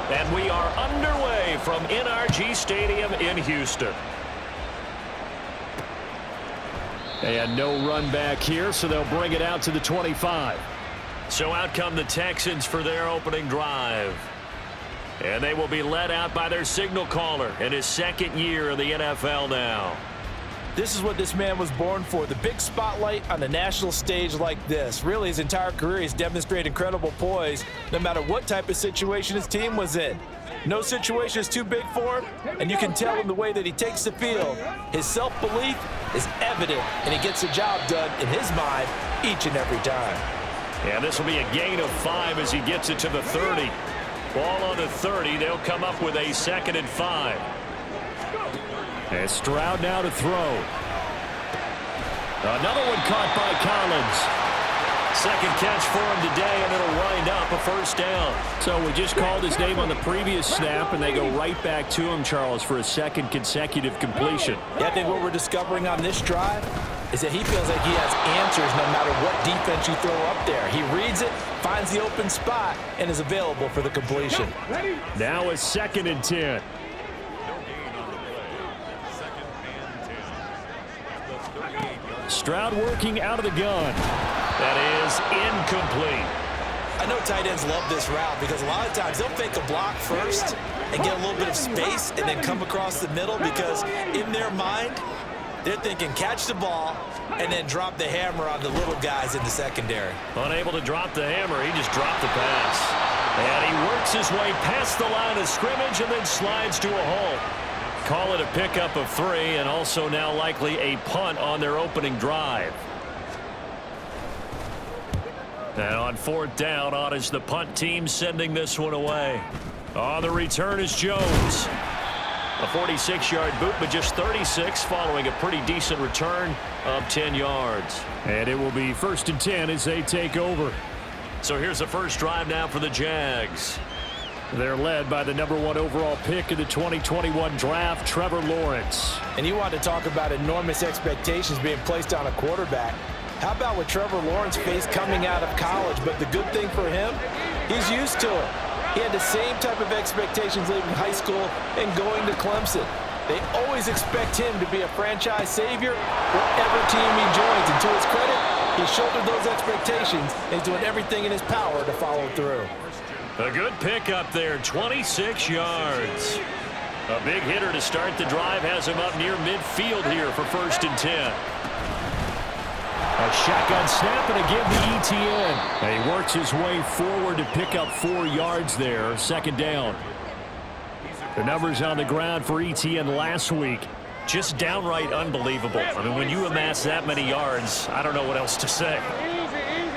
And we are underway from NRG Stadium in Houston. And no run back here, so they'll bring it out to the 25. So out come the Texans for their opening drive. And they will be led out by their signal caller in his second year in the NFL now. This is what this man was born for, the big spotlight on the national stage like this. Really, his entire career, he's demonstrated incredible poise no matter what type of situation his team was in. No situation is too big for him, and you can tell in the way that he takes the field. His self-belief is evident, and he gets the job done in his mind each and every time. And this will be a gain of 5 as he gets it to the 30. Ball on the 30, they'll come up with a 2nd and 5. And Stroud now to throw. Another one caught by Collins. Second catch for him today, and it'll wind up a first down. So we just called his name on the previous snap, and they go right back to him, Charles, for a second consecutive completion. Yeah, I think what we're discovering on this drive is that he feels like he has answers no matter what defense you throw up there. He reads it, finds the open spot, and is available for the completion. Now a 2nd and 10. Stroud working out of the gun. That is incomplete. I know tight ends love this route because a lot of times they'll fake a block first and get a little bit of space and then come across the middle because in their mind, they're thinking catch the ball and then drop the hammer on the little guys in the secondary. Unable to drop the hammer, he just dropped the pass. And he works his way past the line of scrimmage and then slides to a hole. Call it a pickup of 3 and also now likely a punt on their opening drive. Now on 4th down, on is the punt team sending this one away. On the return is Jones. A 46-yard boot, but just 36 following a pretty decent return of 10 yards. And it will be 1st and 10 as they take over. So here's the first drive now for the Jags. They're led by the #1 overall pick in the 2021 draft, Trevor Lawrence. And you want to talk about enormous expectations being placed on a quarterback. How about what Trevor Lawrence faced coming out of college? But the good thing for him, he's used to it. He had the same type of expectations leaving high school and going to Clemson. They always expect him to be a franchise savior whatever team he joins. And to his credit, he shouldered those expectations and he's doing everything in his power to follow through. A good pickup there, 26 yards. A big hitter to start the drive has him up near midfield here for 1st and 10. A shotgun snap and again to Etienne. And he works his way forward to pick up 4 yards there, 2nd down. The numbers on the ground for Etienne last week. Just downright unbelievable. I mean, when you amass that many yards, I don't know what else to say.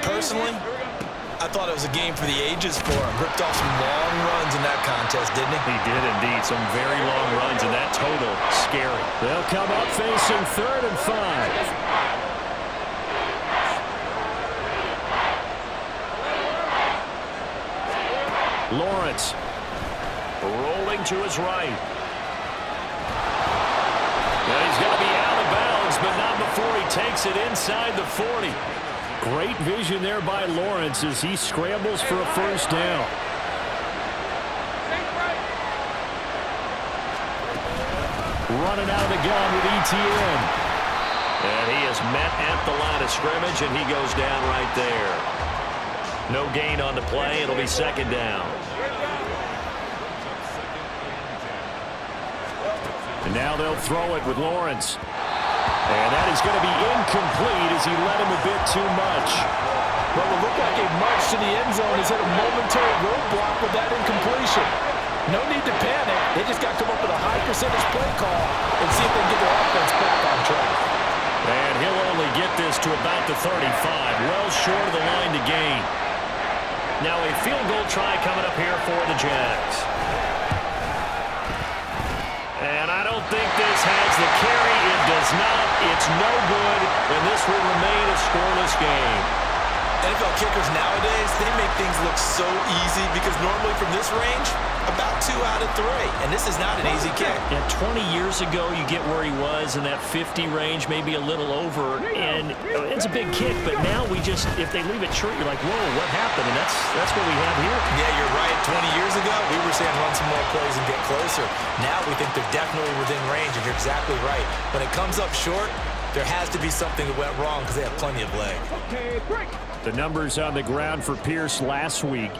Personally, I thought it was a game for the ages for him. Ripped off some long runs in that contest, didn't he? He did indeed. Some very long runs, and that total, scary. They'll come up facing 3rd and 5. Lawrence rolling to his right. And he's going to be out of bounds, but not before he takes it inside the 40. Great vision there by Lawrence as he scrambles for a 1st down. Running out of the gun with Etienne. And he is met at the line of scrimmage, and he goes down right there. No gain on the play. It'll be 2nd down. And now they'll throw it with Lawrence. And that is going to be incomplete as he led him a bit too much. What will look like a march to the end zone is hit a momentary roadblock with that incompletion. No need to panic. They just got to come up with a high percentage play call and see if they can get their offense back on track. And he'll only get this to about the 35, well short of the line to gain. Now a field goal try coming up here for the Jags. And I don't think this has the carry. It does not. It's no good, and this will remain a scoreless game. NFL kickers nowadays, they make things look so easy because normally from this range, about 2 out of 3. And this is not an easy kick. Yeah, 20 years ago, you get where he was in that 50 range, maybe a little over. And it's a big kick, but now we just, if they leave it short, you're like, whoa, what happened? And that's what we have here. Yeah, you're right. 20 years ago, we were saying run closer. Now we think they're definitely within range, and you're exactly right. When it comes up short, there has to be something that went wrong because they have plenty of leg. The numbers on the ground for Pierce last week.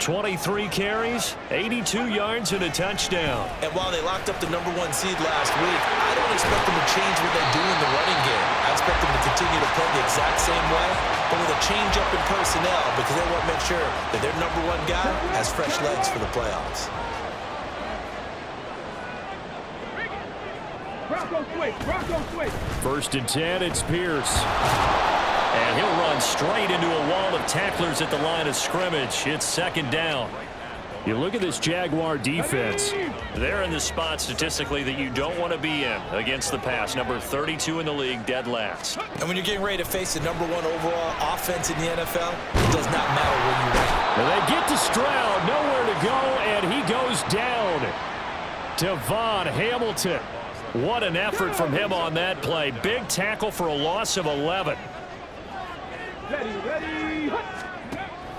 23 carries, 82 yards, and a touchdown. And while they locked up the #1 seed last week, I don't expect them to change what they do in the running game. I expect them to continue to play the exact same way, but with a change up in personnel because they want to make sure that their #1 guy has fresh legs for the playoffs. First and 10, it's Pierce. And he'll run straight into a wall of tacklers at the line of scrimmage. It's second down. You look at this Jaguar defense. They're in the spot statistically that you don't want to be in against the pass. Number 32 in the league, dead last. And when you're getting ready to face the #1 overall offense in the NFL, it does not matter where you rank. And they get to Stroud, nowhere to go, and he goes down. Devon Hamilton. What an effort from him on that play. Big tackle for a loss of 11.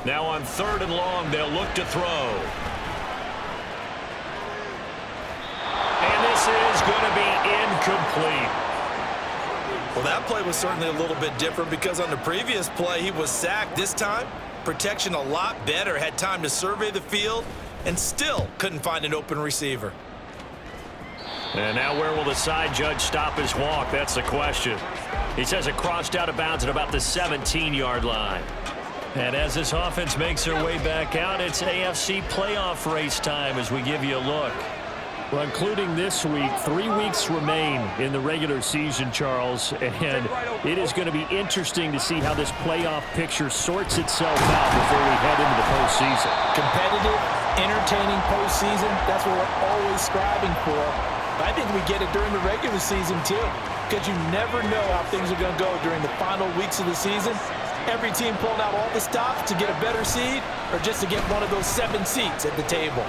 Now on 3rd and long, they'll look to throw. And this is going to be incomplete. Well, that play was certainly a little bit different because on the previous play, he was sacked. This time, protection a lot better. Had time to survey the field and still couldn't find an open receiver. And now where will the side judge stop his walk? That's the question. He says it crossed out of bounds at about the 17-yard line. And as this offense makes their way back out, it's AFC playoff race time as we give you a look. Well, including this week, 3 weeks remain in the regular season, Charles, and it is going to be interesting to see how this playoff picture sorts itself out before we head into the postseason. Competitive, entertaining postseason, that's what we're always striving for. I think we get it during the regular season, too, because you never know how things are going to go during the final weeks of the season. Every team pulling out all the stops to get a better seed or just to get one of those 7 seats at the table.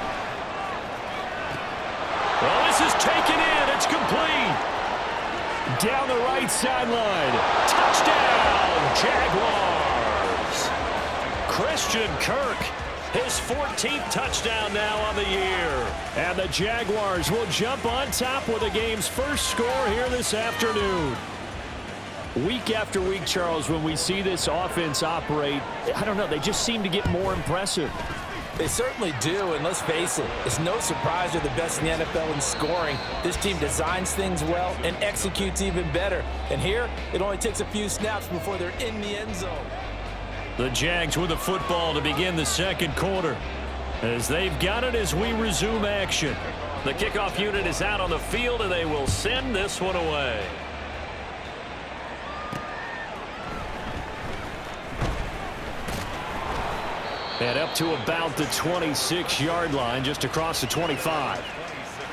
Well, this is taken in. It's complete. Down the right sideline. Touchdown, Jaguars. Christian Kirk, his 14th touchdown now on the year. And the Jaguars will jump on top with the game's first score here this afternoon. Week after week, Charles, when we see this offense operate, I don't know, they just seem to get more impressive. They certainly do, and let's face it, it's no surprise they're the best in the NFL in scoring. This team designs things well and executes even better. And here, it only takes a few snaps before they're in the end zone. The Jags with the football to begin the second quarter. As they've got it as we resume action. The kickoff unit is out on the field, and they will send this one away. And up to about the 26-yard line, just across the 25.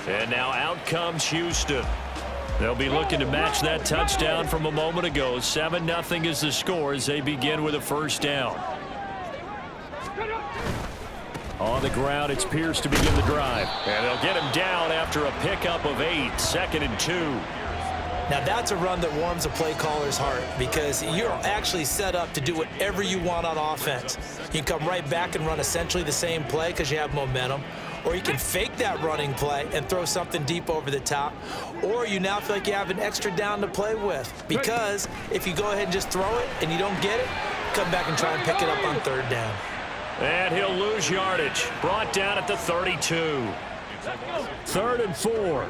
And now out comes Houston. They'll be looking to match that touchdown from a moment ago. 7-0 is the score as they begin with a first down. On the ground, it's Pierce to begin the drive. And they'll get him down after a pickup of 8, 2nd and 2. Now, that's a run that warms a play caller's heart because you're actually set up to do whatever you want on offense. You can come right back and run essentially the same play because you have momentum, or you can fake that running play and throw something deep over the top, or you now feel like you have an extra down to play with because if you go ahead and just throw it and you don't get it, come back and try and pick it up on 3rd down. And he'll lose yardage. Brought down at the 32. 3rd and 4.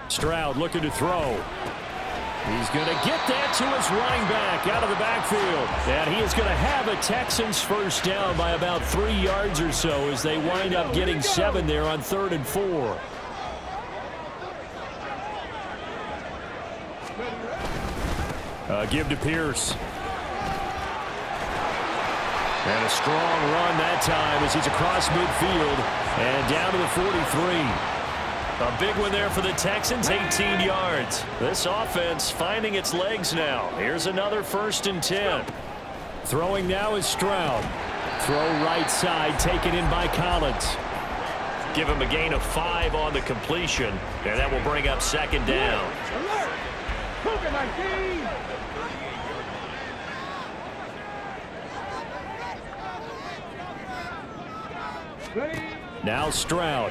Stroud looking to throw. He's going to get that to his running back out of the backfield. And he is going to have a Texans first down by about 3 yards or so as they wind up getting 7 there on 3rd and 4. Give to Pierce. And a strong run that time as he's across midfield and down to the 43. A big one there for the Texans, 18 yards. This offense finding its legs now. Here's another 1st and 10. Throwing now is Stroud. Throw right side, taken in by Collins. Give him a gain of 5 on the completion, and that will bring up 2nd down. Now Stroud.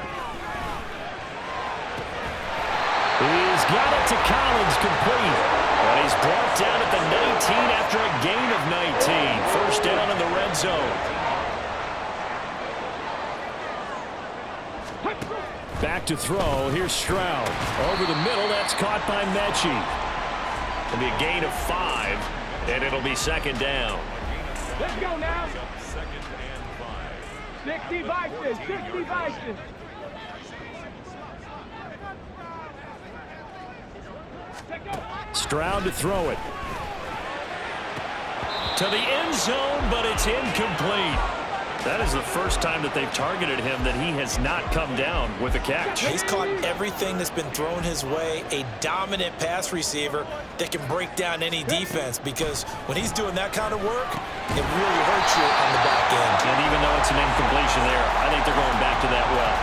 He's got it to Collins, complete. And he's brought down at the 19 after a gain of 19. First down in the red zone. Back to throw. Here's Stroud. Over the middle. That's caught by Mechie. It'll be a gain of 5, and it'll be second down. Let's go now. 60 Vikings, 60 Vikings. Stroud to throw it. To the end zone, but it's incomplete. That is the first time that they've targeted him that he has not come down with a catch. He's caught everything that's been thrown his way, a dominant pass receiver that can break down any defense, because when he's doing that kind of work, it really hurts you on the back end. And even though it's an incompletion there, I think they're going back to that well.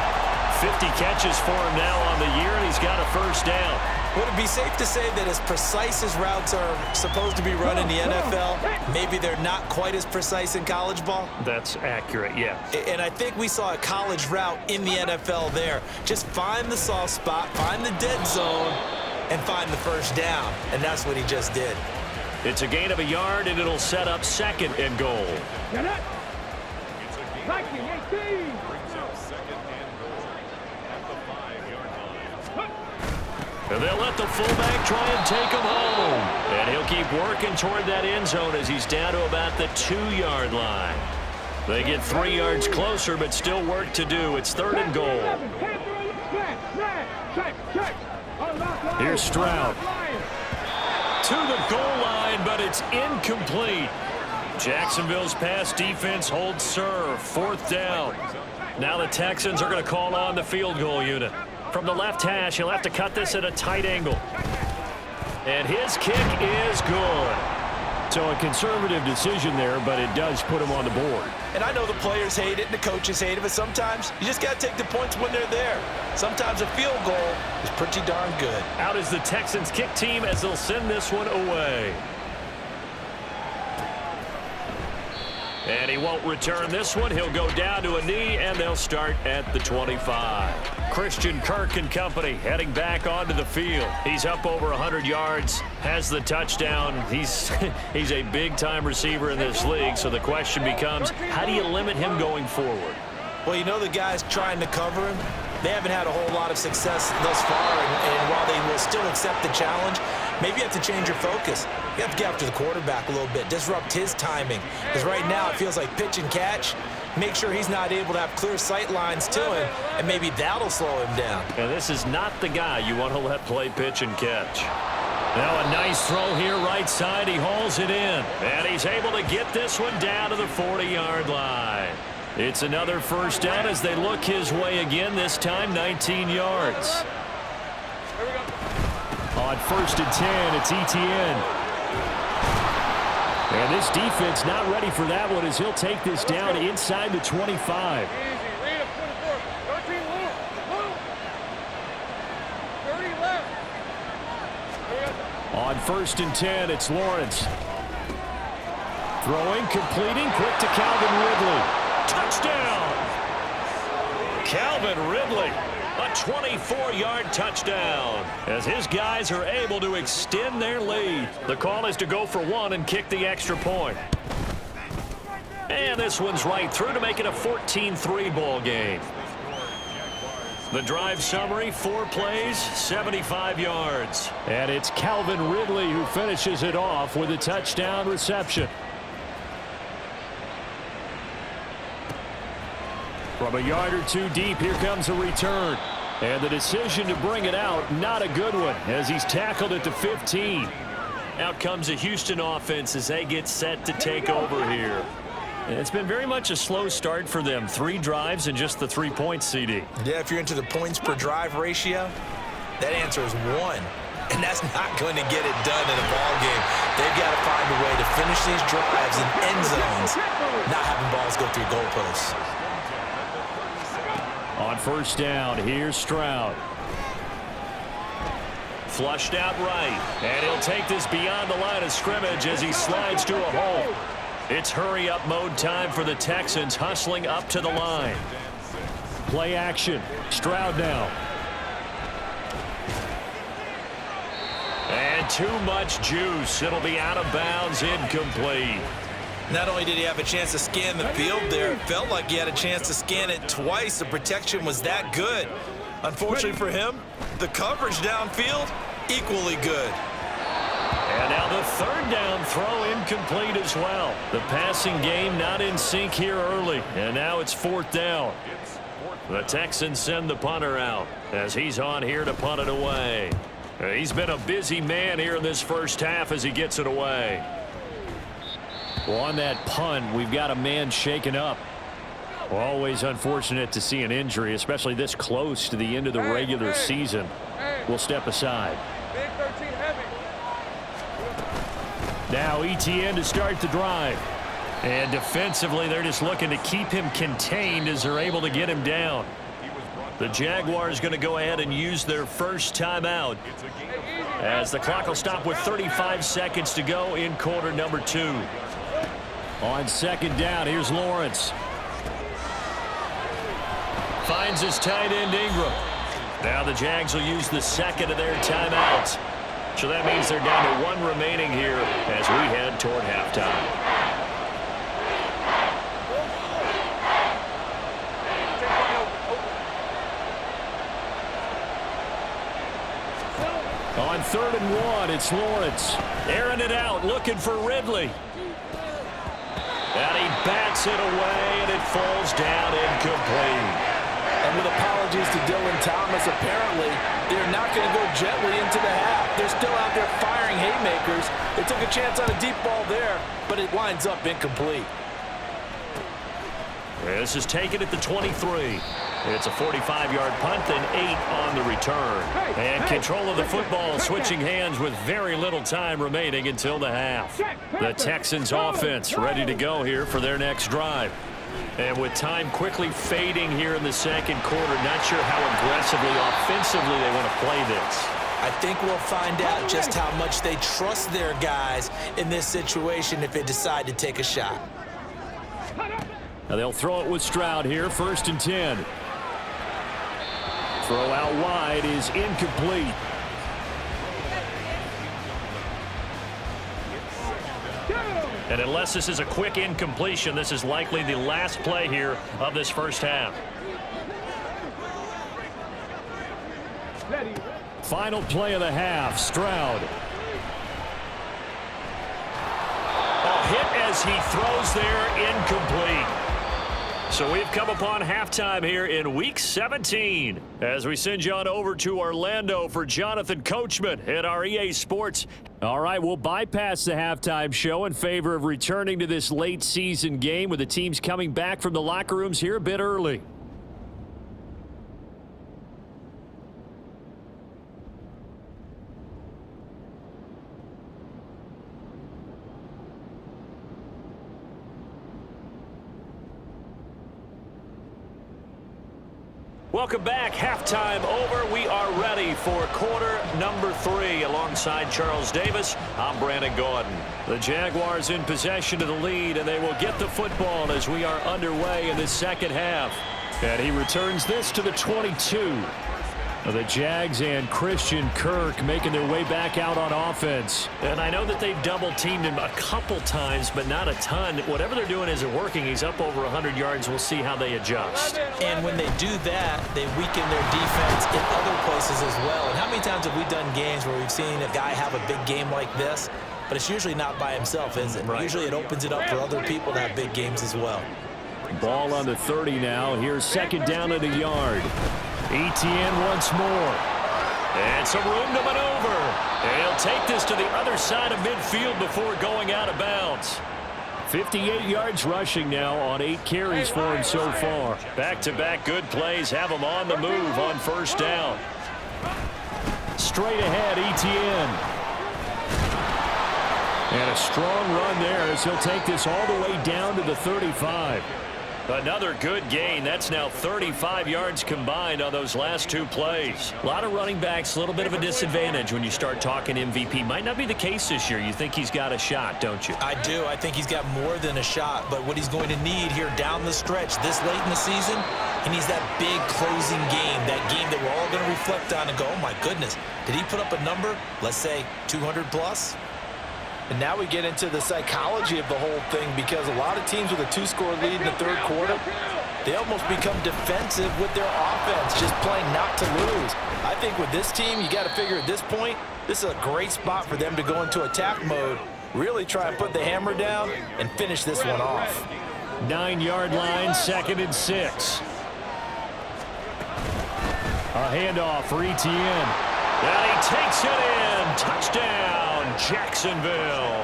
50 catches for him now on the year, and he's got a first down. Would it be safe to say that as precise as routes are supposed to be run in the NFL, maybe they're not quite as precise in college ball? That's accurate, yeah. And I think we saw a college route in the NFL there. Just find the soft spot, find the dead zone, and find the first down. And that's what he just did. It's a gain of a yard, and it'll set up second and goal. Viking 18. And they'll let the fullback try and take him home. And he'll keep working toward that end zone as he's down to about the 2-yard line. They get 3 yards closer, but still work to do. It's third and goal. Here's Stroud. To the goal line, but it's incomplete. Jacksonville's pass defense holds serve. Fourth down. Now the Texans are going to call on the field goal unit. From the left hash, he'll have to cut this at a tight angle. And his kick is good. So a conservative decision there, but it does put him on the board. And I know the players hate it and the coaches hate it, but sometimes you just got to take the points when they're there. Sometimes a field goal is pretty darn good. Out is the Texans kick team as they'll send this one away. And he won't return this one. He'll go down to a knee, and they'll start at the 25. Christian Kirk and company heading back onto the field. He's up over 100 yards, has the touchdown. He's a big-time receiver in this league, so the question becomes, how do you limit him going forward? Well, you know the guys trying to cover him, they haven't had a whole lot of success thus far, and while they will still accept the challenge, maybe you have to change your focus. You have to get after the quarterback a little bit, disrupt his timing, because right now it feels like pitch and catch. Make sure he's not able to have clear sight lines to him, and maybe that'll slow him down. And this is not the guy you want to let play pitch and catch. Now a nice throw here, right side. He hauls it in. And he's able to get this one down to the 40-yard line. It's another first down as they look his way again, this time 19 yards. On 1st and 10, it's Etienne. And this defense not ready for that one as he'll take this down inside the 25. On 1st and 10, it's Lawrence. Throwing, completing, quick to Calvin Ridley. Touchdown! Calvin Ridley, a 24-yard touchdown as his guys are able to extend their lead. The call is to go for one and kick the extra point. And this one's right through to make it a 14-3 ball game. The drive summary, 4 plays, 75 yards. And it's Calvin Ridley who finishes it off with a touchdown reception. From a yard or two deep, here comes a return. And the decision to bring it out, not a good one, as he's tackled at the 15. Out comes a Houston offense as they get set to take over here. And it's been very much a slow start for them. 3 drives and just the 3 points, CD. Yeah, if you're into the points per drive ratio, that answer is 1. And that's not going to get it done in a ball game. They've got to find a way to finish these drives in end zones, not having balls go through goalposts. On 1st down, here's Stroud. Flushed out right. And he'll take this beyond the line of scrimmage as he slides to a hole. It's hurry-up mode time for the Texans, hustling up to the line. Play action. Stroud now. And too much juice. It'll be out of bounds, incomplete. Not only did he have a chance to scan the field there, it felt like he had a chance to scan it twice. The protection was that good. Unfortunately for him, the coverage downfield, equally good. And now the third down throw incomplete as well. The passing game not in sync here early. And now it's fourth down. The Texans send the punter out as he's on here to punt it away. He's been a busy man here in this first half as he gets it away. Well, on that punt, we've got a man shaken up. Well, always unfortunate to see an injury, especially this close to the end of the regular season. We'll step aside. Big 13 heavy. Now ETN to start the drive. And defensively, they're just looking to keep him contained as they're able to get him down. The Jaguars going to go ahead and use their first timeout as the clock will stop with 35 seconds to go in quarter number 2. On second down, here's Lawrence. Finds his tight end Ingram. Now the Jags will use the second of their timeouts. So that means they're down to 1 remaining here as we head toward halftime. On 3rd and 1, it's Lawrence. Airing it out, looking for Ridley. And he bats it away, and it falls down incomplete. And with apologies to Dylan Thomas, apparently they're not going to go gently into the half. They're still out there firing haymakers. They took a chance on a deep ball there, but it winds up incomplete. This is taken at the 23. It's a 45-yard punt, then 8 on the return. And control of the football switching hands with very little time remaining until the half. The Texans offense ready to go here for their next drive. And with time quickly fading here in the second quarter, not sure how aggressively, offensively they want to play this. I think we'll find out just how much they trust their guys in this situation if they decide to take a shot. Now they'll throw it with Stroud here, 1st and 10. Throw out wide is incomplete. And unless this is a quick incompletion, this is likely the last play here of this first half. Final play of the half, Stroud. A hit as he throws there, incomplete. So we've come upon halftime here in Week 17 as we send you on over to Orlando for Jonathan Coachman at our EA Sports. All right, we'll bypass the halftime show in favor of returning to this late season game with the teams coming back from the locker rooms here a bit early. Welcome back. Halftime over. We are ready for quarter number 3. Alongside Charles Davis, I'm Brandon Gordon. The Jaguars in possession of the lead, and they will get the football as we are underway in the second half. And he returns this to the 22. The Jags and Christian Kirk making their way back out on offense. And I know that they've double-teamed him a couple times, but not a ton. Whatever they're doing isn't working. He's up over 100 yards. We'll see how they adjust. And when they do that, they weaken their defense in other places as well. And how many times have we done games where we've seen a guy have a big game like this, but it's usually not by himself, is it? Right. Usually it opens it up for other people to have big games as well. Ball on the 30 now. Here's second down at a yard. ETN once more. And some room to maneuver. And he'll take this to the other side of midfield before going out of bounds. 58 yards rushing now on 8 carries for him so far. Back-to-back good plays have him on the move on first down. Straight ahead, ETN. And a strong run there as he'll take this all the way down to the 35. Another good gain. That's now 35 yards combined on those last 2 plays. A lot of running backs, a little bit of a disadvantage when you start talking MVP. Might not be the case this year. You think he's got a shot, don't you? I do. I think he's got more than a shot. But what he's going to need here down the stretch this late in the season, He needs that big closing game, that game that we're all going to reflect on and go, oh, my goodness, did he put up a number, let's say 200 plus? And now we get into the psychology of the whole thing, because a lot of teams with a 2-score lead in the third quarter, they almost become defensive with their offense, just playing not to lose. I think with this team, you got to figure at this point, this is a great spot for them to go into attack mode, really try and put the hammer down and finish this one off. 9-yard line, 2nd and 6. A handoff for Etienne. And he takes it in. Touchdown, Jacksonville.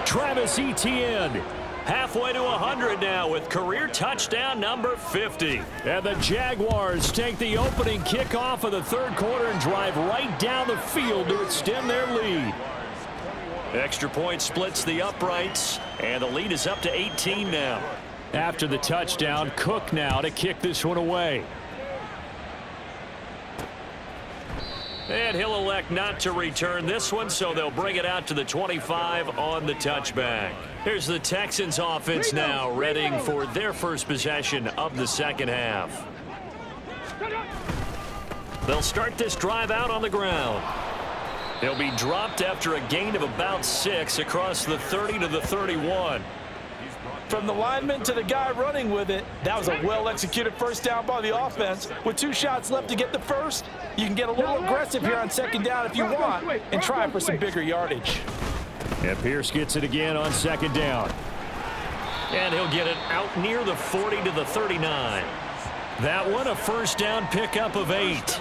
Travis Etienne. Halfway to 100 now with career touchdown number 50. And the Jaguars take the opening kickoff of the third quarter and drive right down the field to extend their lead. Extra point splits the uprights, and the lead is up to 18 now. After the touchdown, Cook now to kick this one away. And he'll elect not to return this one, so they'll bring it out to the 25 on the touchback. Here's the Texans offense now, readying for their first possession of the second half. They'll start this drive out on the ground. They'll be dropped after a gain of about 6 across the 30 to the 31. From the lineman to the guy running with it, that was a well-executed first down by the offense. With 2 shots left to get the first, you can get a little aggressive here on second down if you want and try for some bigger yardage. And Pierce gets it again on second down. And he'll get it out near the 40 to the 39. That one a first down pickup of 8.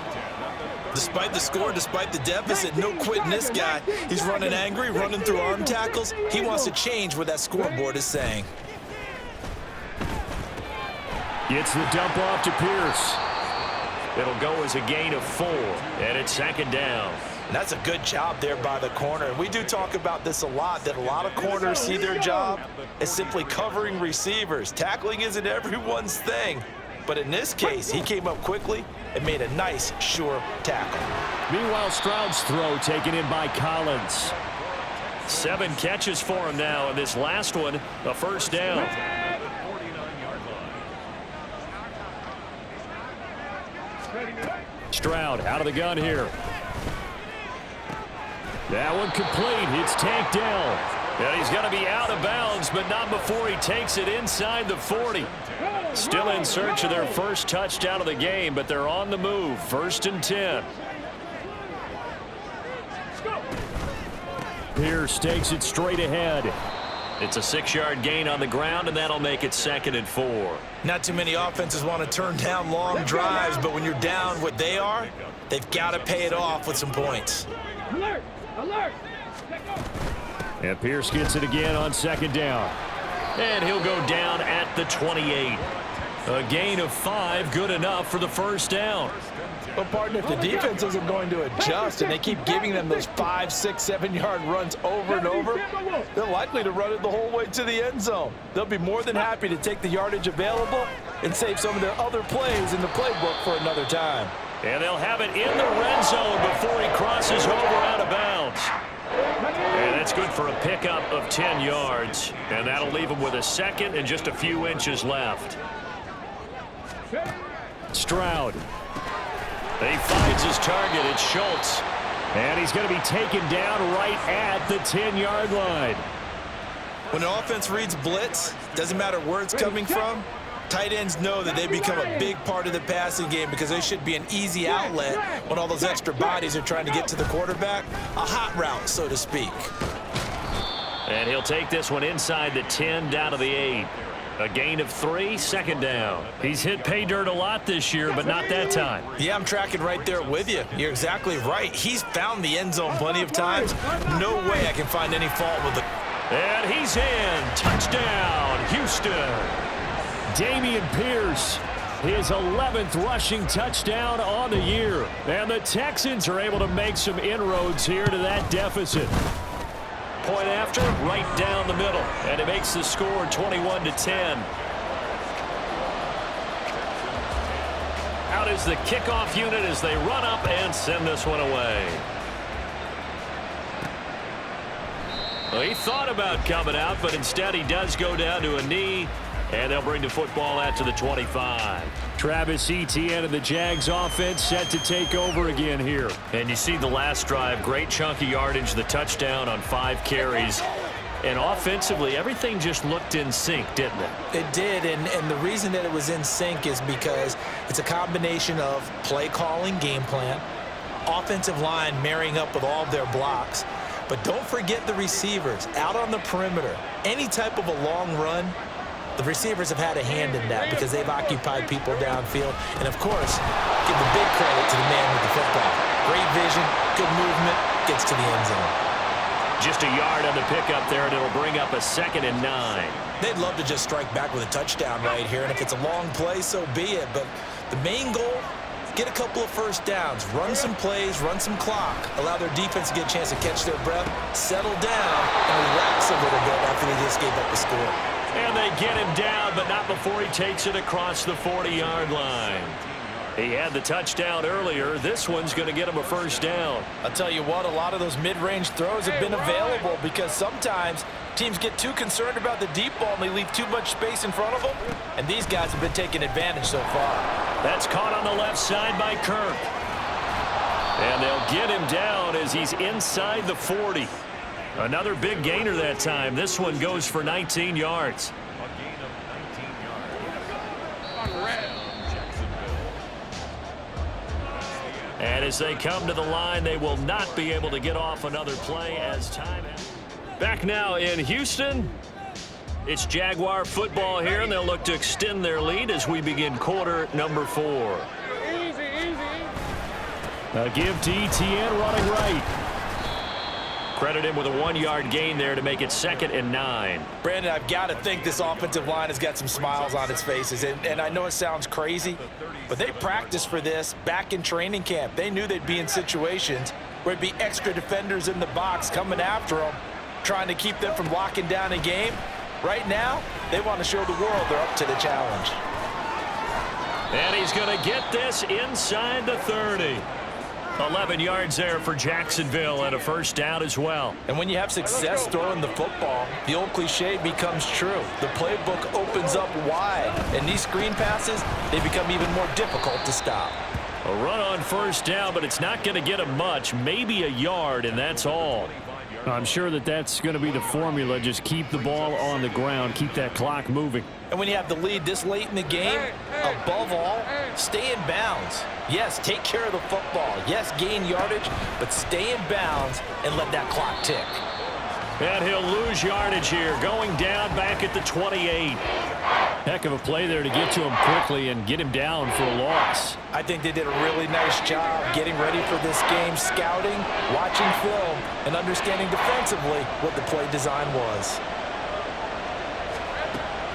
Despite the score, despite the deficit, no quitting this guy. He's running angry, running through arm tackles. He wants to change what that scoreboard is saying. Gets the dump off to Pierce. It'll go as a gain of 4, and it's second down. And that's a good job there by the corner. And we do talk about this a lot, that a lot of corners see their job as simply covering receivers. Tackling isn't everyone's thing. But in this case, he came up quickly and made a nice, sure tackle. Meanwhile, Stroud's throw taken in by Collins. 7 catches for him now, and this last one, a first down. Stroud out of the gun here. That one complete. It's tanked down. And he's going to be out of bounds, but not before he takes it inside the 40. Still in search of their first touchdown of the game, but they're on the move. 1st and 10. Pierce takes it straight ahead. It's a 6-yard gain on the ground, and that'll make it 2nd and 4. Not too many offenses want to turn down long drives, but when you're down what they are, they've got to pay it off with some points. Alert! Alert! And Pierce gets it again on second down. And he'll go down at the 28. A gain of 5, good enough for the first down. But, partner, if the defense isn't going to adjust and they keep giving them those 5, 6, 7-yard runs over and over, they're likely to run it the whole way to the end zone. They'll be more than happy to take the yardage available and save some of their other plays in the playbook for another time. And they'll have it in the red zone before he crosses over out of bounds. And that's good for a pickup of 10 yards. And that'll leave him with a second and just a few inches left. Stroud. He finds his target. It's Schultz. And he's going to be taken down right at the 10-yard line. When an offense reads blitz, doesn't matter where it's coming from, tight ends know that they become a big part of the passing game because they should be an easy outlet when all those extra bodies are trying to get to the quarterback. A hot route, so to speak. And he'll take this one inside the 10 down to the 8. A gain of 3, second down. He's hit pay dirt a lot this year, but not that time. Yeah, I'm tracking right there with you. You're exactly right. He's found the end zone plenty of times. No way I can find any fault with it. And he's in. Touchdown, Houston. Dameon Pierce, his 11th rushing touchdown on the year. And the Texans are able to make some inroads here to that deficit. Point after, right down the middle. And it makes the score 21-10. Out is the kickoff unit as they run up and send this one away. Well, he thought about coming out, but instead he does go down to a knee. And they'll bring the football out to the 25. Travis Etienne of the Jags offense set to take over again here. And you see the last drive, great chunk of yardage, the touchdown on 5 carries. And offensively, everything just looked in sync, didn't it? It did, and the reason that it was in sync is because it's a combination of play calling, game plan, offensive line marrying up with all of their blocks. But don't forget the receivers out on the perimeter. Any type of a long run, the receivers have had a hand in that because they've occupied people downfield. And, of course, give the big credit to the man with the football. Great vision, good movement, gets to the end zone. Just a yard on the pickup there, and it'll bring up a 2nd and 9. They'd love to just strike back with a touchdown right here, and if it's a long play, so be it. But the main goal, get a couple of first downs, run some plays, run some clock, allow their defense to get a chance to catch their breath, settle down, and relax a little bit after they just gave up the score. And they get him down, but not before he takes it across the 40-yard line. He had the touchdown earlier. This one's going to get him a first down. I'll tell you what, a lot of those mid-range throws have been available because sometimes teams get too concerned about the deep ball and they leave too much space in front of them, and these guys have been taking advantage so far. That's caught on the left side by Kirk. And they'll get him down as he's inside the 40. Another big gainer that time. This one goes for 19 yards. And as they come to the line, they will not be able to get off another play as time. Back now in Houston, it's Jaguar football here, and they'll look to extend their lead as we begin quarter number 4. A give to Etienne running right. Credit him with a 1-yard gain there to make it 2nd and 9. Brandon, I've got to think this offensive line has got some smiles on its faces. And I know it sounds crazy, but they practiced for this back in training camp. They knew they'd be in situations where it'd be extra defenders in the box coming after them, trying to keep them from locking down a game. Right now, they want to show the world they're up to the challenge. And he's going to get this inside the 30. 11 yards there for Jacksonville and a first down as well. And when you have success throwing the football, the old cliche becomes true. The playbook opens up wide, and these screen passes, they become even more difficult to stop. A run on first down, but it's not going to get him much, maybe a yard, and that's all. I'm sure that's going to be the formula. Just keep the ball on the ground, keep that clock moving. And when you have the lead this late in the game, above all, stay in bounds. Yes, take care of the football. Yes, gain yardage, but stay in bounds and let that clock tick. And he'll lose yardage here, going down back at the 28. Heck of a play there to get to him quickly and get him down for a loss. I think they did a really nice job getting ready for this game, scouting, watching film, and understanding defensively what the play design was.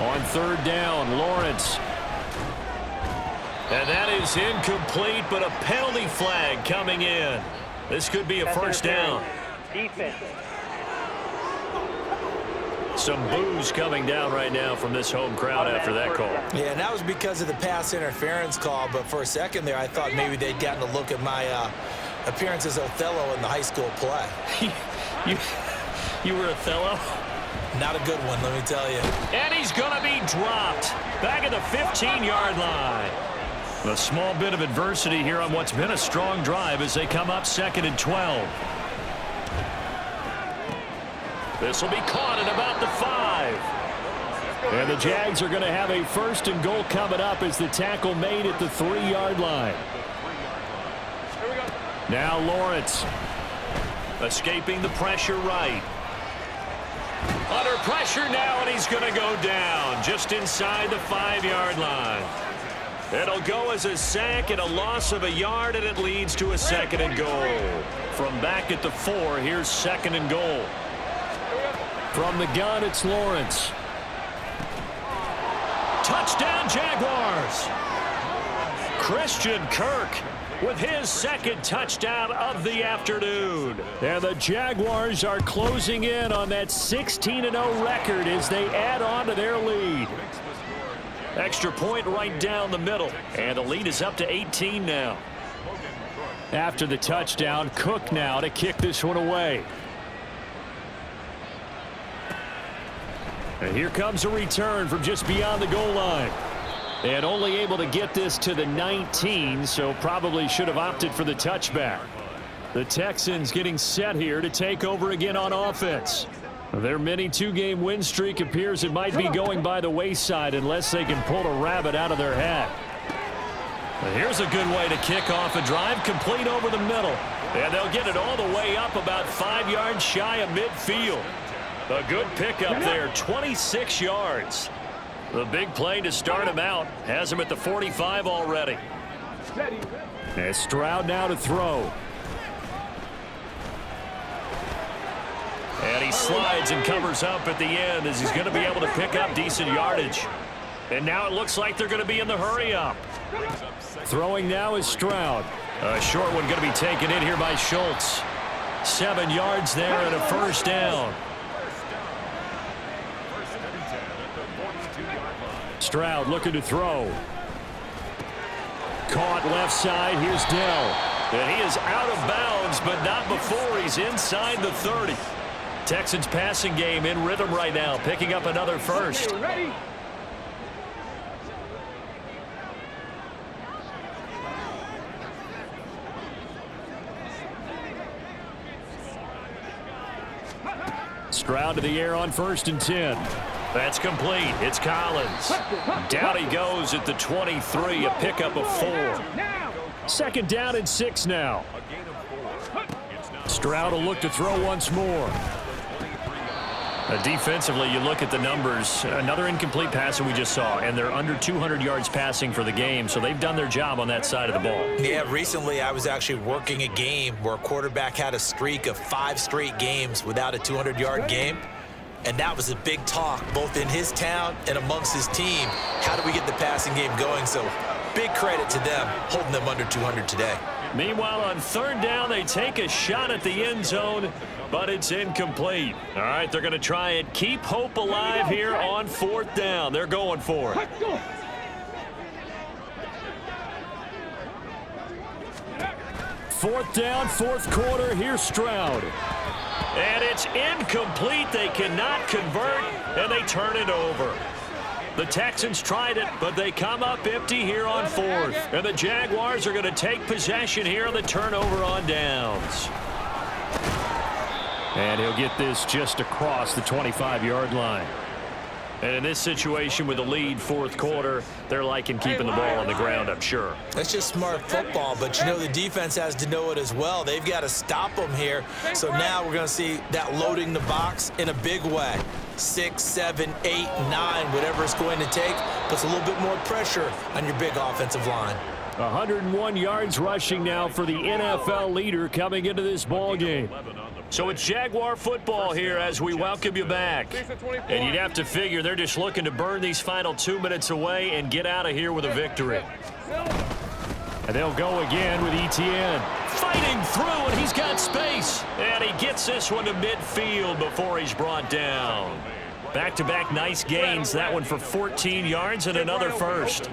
On 3rd down, Lawrence. And that is incomplete, but a penalty flag coming in. This could be a first down. Defense. Some boos coming down right now from this home crowd after that call. Yeah, and that was because of the pass interference call, but for a second there I thought maybe they'd gotten a look at my appearance as Othello in the high school play. You were Othello? Not a good one, let me tell you. And he's going to be dropped back at the 15-yard line. A small bit of adversity here on what's been a strong drive as they come up 2nd and 12. This will be caught at about the 5. And the Jags are going to have a 1st and goal coming up as the tackle made at the 3-yard line. Now Lawrence. Escaping the pressure right. Under pressure now, and he's going to go down just inside the 5-yard line. It'll go as a sack and a loss of a yard, and it leads to a 2nd and goal. From back at the 4, here's 2nd and goal. From the gun, it's Lawrence. Touchdown, Jaguars! Christian Kirk with his 2nd touchdown of the afternoon. And the Jaguars are closing in on that 16-0 record as they add on to their lead. Extra point right down the middle. And the lead is up to 18 now. After the touchdown, Cook now to kick this one away. And here comes a return from just beyond the goal line. And only able to get this to the 19, so probably should have opted for the touchback. The Texans getting set here to take over again on offense. Their mini two-game win streak appears it might be going by the wayside unless they can pull a rabbit out of their hat. Here's a good way to kick off a drive, complete over the middle. And they'll get it all the way up about 5 yards shy of midfield. A good pickup there, 26 yards. The big play to start him out has him at the 45 already. And Stroud now to throw. And he slides and covers up at the end as he's going to be able to pick up decent yardage. And now it looks like they're going to be in the hurry-up. Throwing now is Stroud. A short one going to be taken in here by Schultz. 7 yards there and a first down. Stroud looking to throw. Caught left side. Here's Dell. And he is out of bounds, but not before he's inside the 30. Texans passing game in rhythm right now, picking up another first. Stroud to the air on 1st and 10. That's complete. It's Collins. Down he goes at the 23, a pickup of 4. 2nd down and 6 now. Stroud will look to throw once more. Defensively, you look at the numbers. Another incomplete pass that we just saw, and they're under 200 yards passing for the game, so they've done their job on that side of the ball. Yeah, recently I was actually working a game where a quarterback had a streak of 5 straight games without a 200-yard game, and that was a big talk both in his town and amongst his team. How do we get the passing game going? So big credit to them holding them under 200 today. Meanwhile, on 3rd down, they take a shot at the end zone, but it's incomplete. All right, they're going to try and keep hope alive here on 4th down. They're going for it. 4th down, 4th quarter. Here's Stroud. And it's incomplete. They cannot convert, and they turn it over. The Texans tried it, but they come up empty here on 4th. And the Jaguars are going to take possession here on the turnover on downs. And he'll get this just across the 25-yard line. And in this situation with the lead 4th quarter, they're liking keeping the ball on the ground, I'm sure. That's just smart football, but you know the defense has to know it as well. They've got to stop them here. So now we're going to see that loading the box in a big way. 6, 7, 8, 9, whatever it's going to take, puts a little bit more pressure on your big offensive line. 101 yards rushing now for the NFL leader coming into this ball game. So it's Jaguar football here as we welcome you back. And you'd have to figure they're just looking to burn these final 2 minutes away and get out of here with a victory. And they'll go again with Etienne. Fighting through, and he's got space. And he gets this one to midfield before he's brought down. Back-to-back nice gains. That one for 14 yards and another first.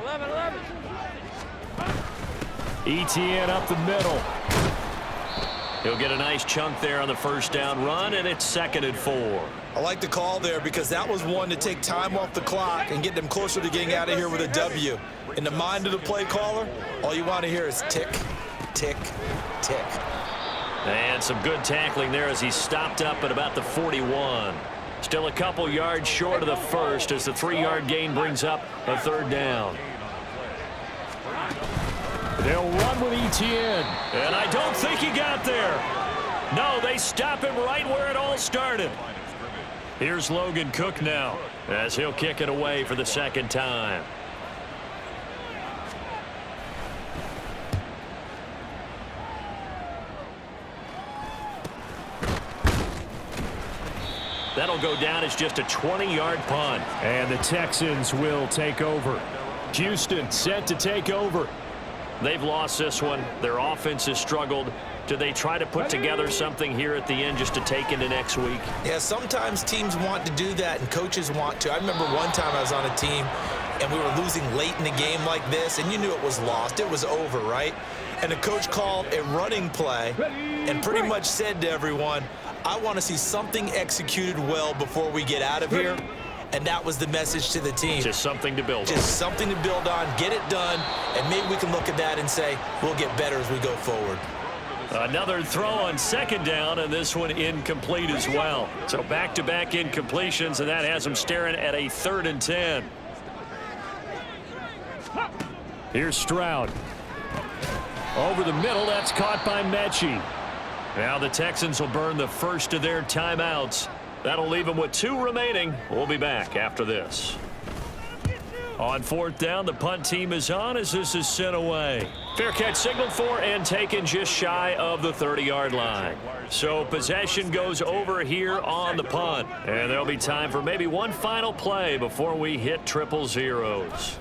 11. Etienne up the middle. He'll get a nice chunk there on the first down run, and it's 2nd and 4. I like the call there because that was one to take time off the clock and get them closer to getting out of here with a W. In the mind of the play caller, all you want to hear is tick, tick, tick. And some good tackling there as he stopped up at about the 41. Still a couple yards short of the first as the 3-yard gain brings up a 3rd down. They'll run with Etienne. And I don't think he got there. No, they stop him right where it all started. Here's Logan Cook now as he'll kick it away for the 2nd time. That'll go down as just a 20-yard punt. And the Texans will take over. Houston set to take over. They've lost this one. Their offense has struggled. Do they try to put together something here at the end just to take into next week? Yeah, sometimes teams want to do that and coaches want to. I remember one time I was on a team and we were losing late in the game like this, and you knew it was lost. It was over, right? And the coach called a running play and pretty much said to everyone, I want to see something executed well before we get out of here. And that was the message to the team. Just something to build on. Just something to build on, get it done, and maybe we can look at that and say, we'll get better as we go forward. Another throw on second down, and this one incomplete as well. So back-to-back incompletions, and that has them staring at a 3rd and 10. Here's Stroud. Over the middle, that's caught by Mechie. Now the Texans will burn the first of their timeouts. That'll leave them with 2 remaining. We'll be back after this. On 4th down, the punt team is on as this is sent away. Fair catch signaled for and taken just shy of the 30-yard line. So possession goes over here on the punt. And there'll be time for maybe one final play before we hit triple zeros.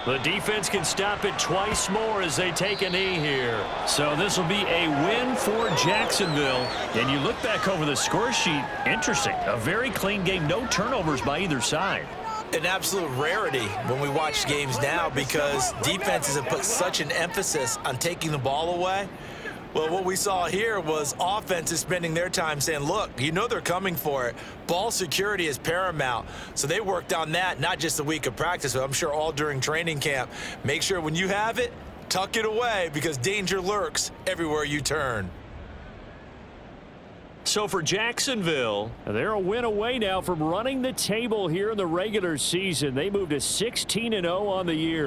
The defense can stop it twice more as they take a knee here. So this will be a win for Jacksonville. And you look back over the score sheet, interesting. A very clean game, no turnovers by either side. An absolute rarity when we watch games now because defenses have put such an emphasis on taking the ball away. Well, what we saw here was offenses spending their time saying, look, you know they're coming for it. Ball security is paramount. So they worked on that, not just a week of practice, but I'm sure all during training camp. Make sure when you have it, tuck it away because danger lurks everywhere you turn. So for Jacksonville, they're a win away now from running the table here in the regular season. They moved to 16-0 on the year.